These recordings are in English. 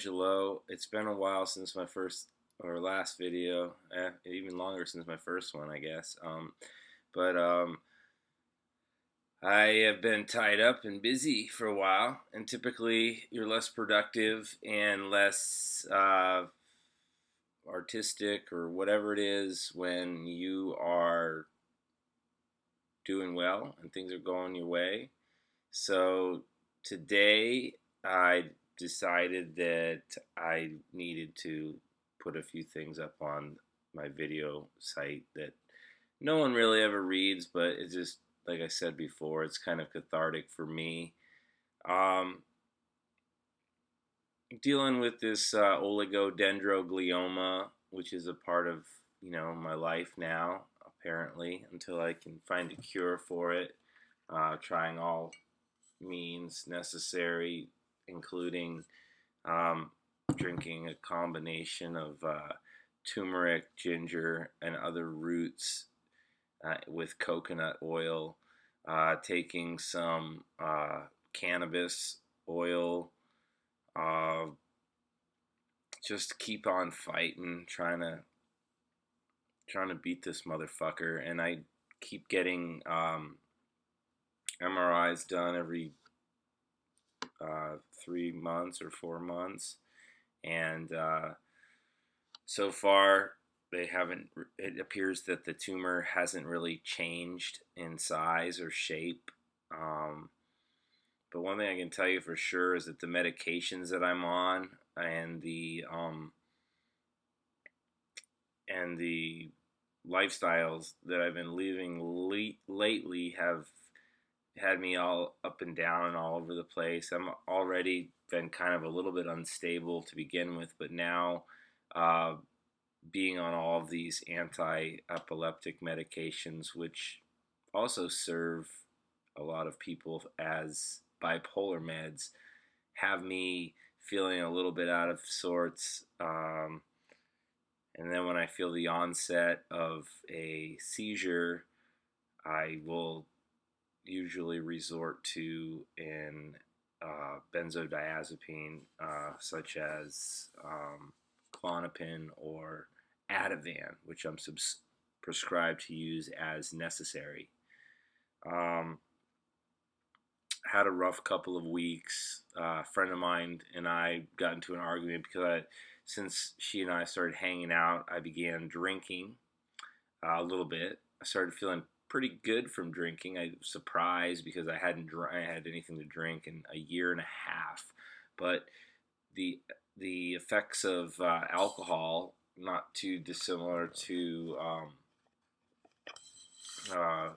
Hello, it's been a while since my first or last video, even longer since my first one, I guess. But I have been tied up and busy for a while, and typically you're less productive and less artistic or whatever it is when you are doing well and things are going your way. So today I decided that I needed to put a few things up on my video site that no one really ever reads, but it's just, like I said before, it's kind of cathartic for me. Um, Dealing with this oligodendroglioma, which is a part of my life now, apparently, until I can find a cure for it. Trying all means necessary, including drinking a combination of turmeric, ginger, and other roots with coconut oil, taking some cannabis oil, uh, just keep on fighting, trying to beat this motherfucker. And I keep getting MRIs done every 3 months or 4 months, and so far they haven't. It appears that the tumor hasn't really changed in size or shape. Um, but one thing I can tell you for sure is that the medications that I'm on and the lifestyles that I've been living lately have had me all up and down and all over the place. I'm already been kind of a little bit unstable to begin with, but now uh, being on all of these anti-epileptic medications, which also serve a lot of people as bipolar meds, have me feeling a little bit out of sorts. And then when I feel the onset of a seizure, I will usually resort to an benzodiazepine, such as Klonopin or Ativan, which I'm prescribed to use as necessary. Um, had a rough couple of weeks. A friend of mine and I got into an argument because since she and I started hanging out, I began drinking a little bit. I started feeling pretty good from drinking. I was surprised because I hadn't had anything to drink in a year and a half. But the the effects of alcohol, not too dissimilar to uh,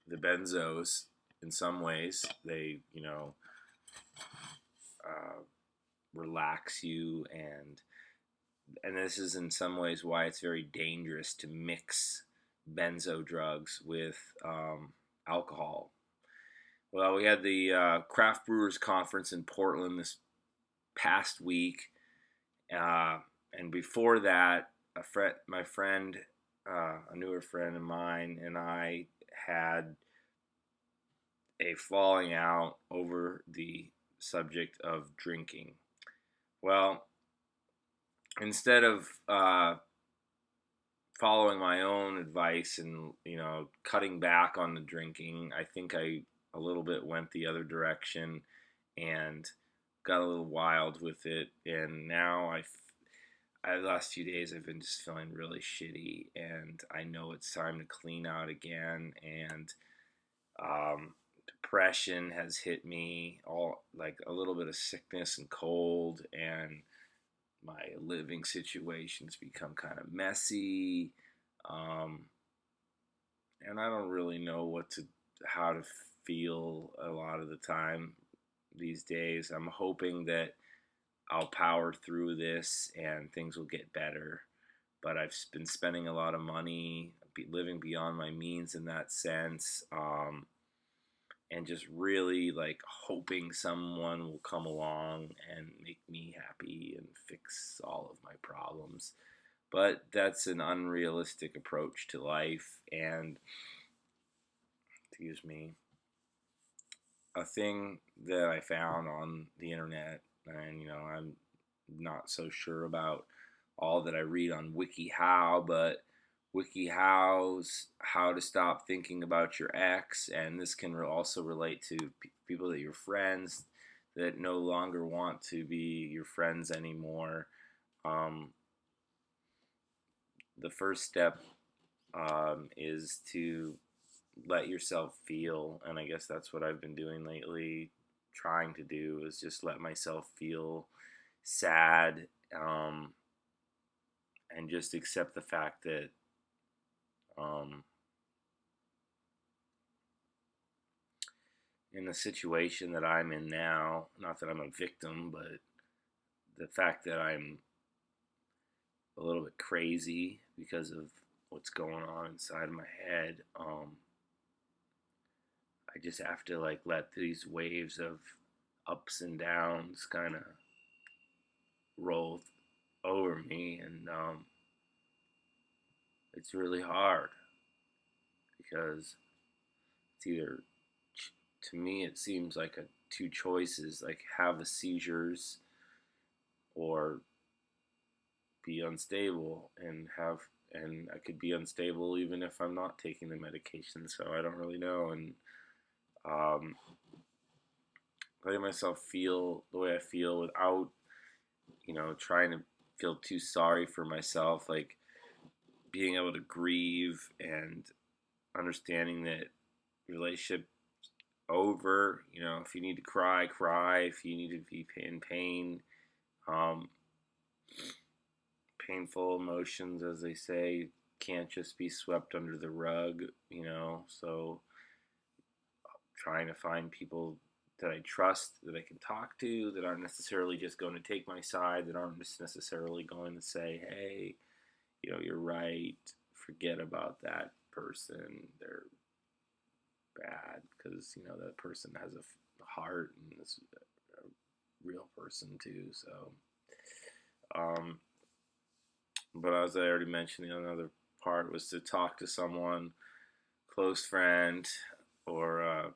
the benzos in some ways. They uh, relax you, and this is in some ways why it's very dangerous to mix benzo drugs with alcohol. Well, we had the Craft Brewers Conference in Portland this past week, and before that, my friend, a newer friend of mine, and I had a falling out over the subject of drinking. Well, instead of following my own advice and cutting back on the drinking, I think I a little bit went the other direction and got a little wild with it. And now the last few days I've been just feeling really shitty, and I know it's time to clean out again. And depression has hit me, all like a little bit of sickness and cold, and my living situation's become kind of messy, um, and I don't really know how to feel a lot of the time these days. I'm hoping that I'll power through this and things will get better, but I've been spending a lot of money, living beyond my means in that sense, and just really like hoping someone will come along and make me happy and fix all of my problems. But that's an unrealistic approach to life. And excuse me, a thing that I found on the internet, and I'm not so sure about all that I read on WikiHow, but WikiHow's How to Stop Thinking About Your Ex, and this can also relate to people that you're friends that no longer want to be your friends anymore. Um, the first step is to let yourself feel, and I guess that's what I've been doing lately, trying to do is just let myself feel sad, and just accept the fact that um, in the situation that I'm in now, not that I'm a victim, but the fact that I'm a little bit crazy because of what's going on inside of my head, I just have to like let these waves of ups and downs kind of roll over me, and it's really hard because it's either, to me it seems like two choices, like have the seizures or be unstable, and I could be unstable even if I'm not taking the medication, so I don't really know. And um, letting myself feel the way I feel without, trying to feel too sorry for myself, like being able to grieve and understanding that relationship over. If you need to cry, cry. If you need to be in pain, um, painful emotions, as they say, can't just be swept under the rug. So trying to find people that I trust, that I can talk to, that aren't necessarily just going to take my side, that aren't just necessarily going to say, hey, you're right, forget about that person, they're bad, because, that person has a heart and is a real person too. So, but as I already mentioned, another part was to talk to someone, close friend, or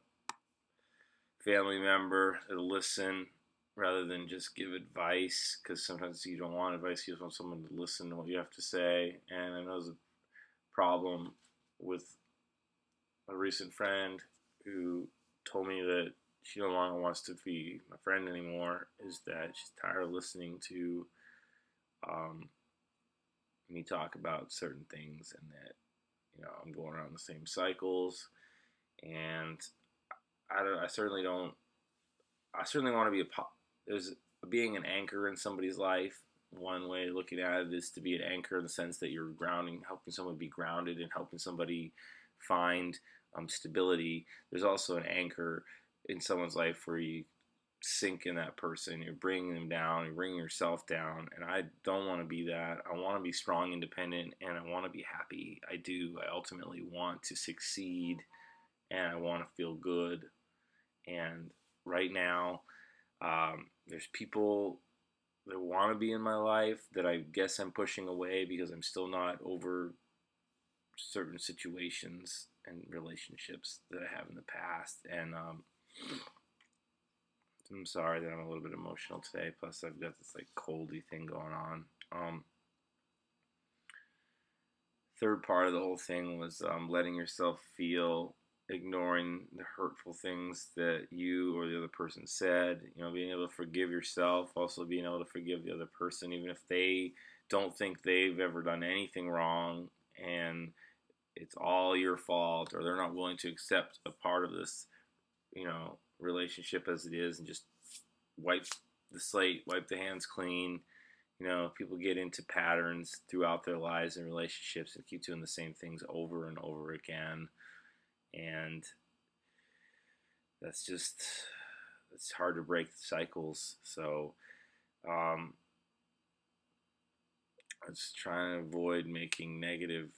family member to listen rather than just give advice, because sometimes you don't want advice, you just want someone to listen to what you have to say. And I know there's a problem with a recent friend who told me that she no longer wants to be my friend anymore, is that she's tired of listening to me talk about certain things, and that I'm going around the same cycles. And I certainly don't. I certainly want to be there's being an anchor in somebody's life. One way of looking at it is to be an anchor in the sense that you're grounding, helping someone be grounded, and helping somebody find stability. There's also an anchor in someone's life where you sink in that person, you're bringing them down, you're bringing yourself down, and I don't want to be that. I want to be strong, independent, and I want to be happy. I do. I ultimately want to succeed, and I want to feel good. And right now, there's people that want to be in my life that I guess I'm pushing away because I'm still not over certain situations and relationships that I have in the past. And I'm sorry that I'm a little bit emotional today. Plus, I've got this like coldy thing going on. Third part of the whole thing was letting yourself feel, ignoring the hurtful things that you or the other person said. Being able to forgive yourself, also being able to forgive the other person, even if they don't think they've ever done anything wrong and it's all your fault, or they're not willing to accept a part of this, relationship as it is, and just wipe the slate, wipe the hands clean. People get into patterns throughout their lives and relationships and keep doing the same things over and over again. And it's hard to break the cycles. So I was trying to avoid making negative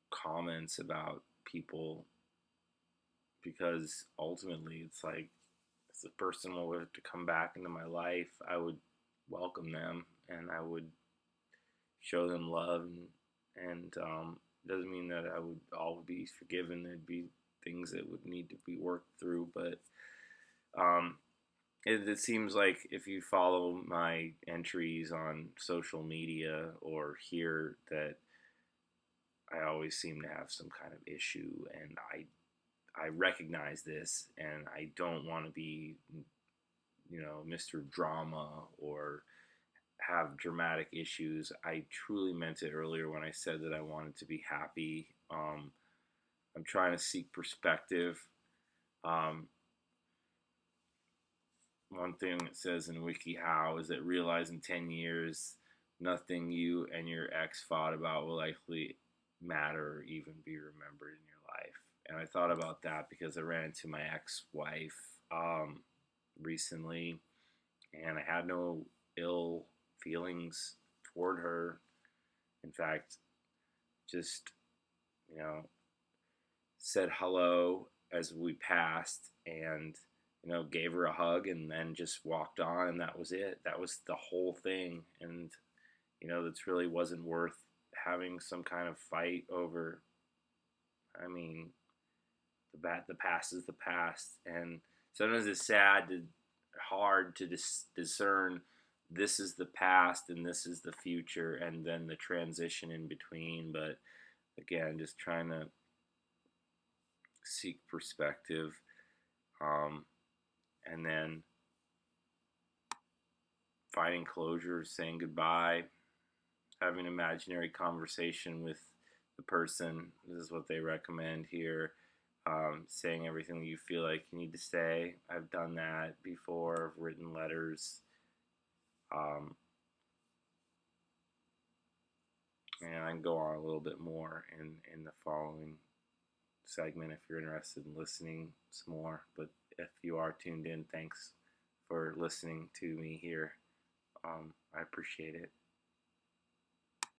comments about people, because ultimately it's like, if the person were to come back into my life, I would welcome them and I would show them love, and doesn't mean that I would all be forgiven. There'd be things that would need to be worked through, but it seems like if you follow my entries on social media or hear that I always seem to have some kind of issue, and I recognize this, and I don't want to be, Mr. Drama or have dramatic issues. I truly meant it earlier when I said that I wanted to be happy. I'm trying to seek perspective. Um, One thing it says in WikiHow is that realize in 10 years nothing you and your ex fought about will likely matter or even be remembered in your life. And I thought about that because I ran into my ex-wife recently, and I had no ill feelings toward her. In fact, just, you know, said hello as we passed, and gave her a hug, and then just walked on, and that was it. That was the whole thing. And that's really wasn't worth having some kind of fight over. I mean, the past is the past, and sometimes it's hard to discern this is the past and this is the future, and then the transition in between. But again, just trying to seek perspective, um, and then finding closure, saying goodbye, having an imaginary conversation with the person. This is what they recommend here. Saying everything that you feel like you need to say. I've done that before. I've written letters. Um, and I can go on a little bit more in the following segment if you're interested in listening some more. But if you are tuned in, thanks for listening to me here. I appreciate it.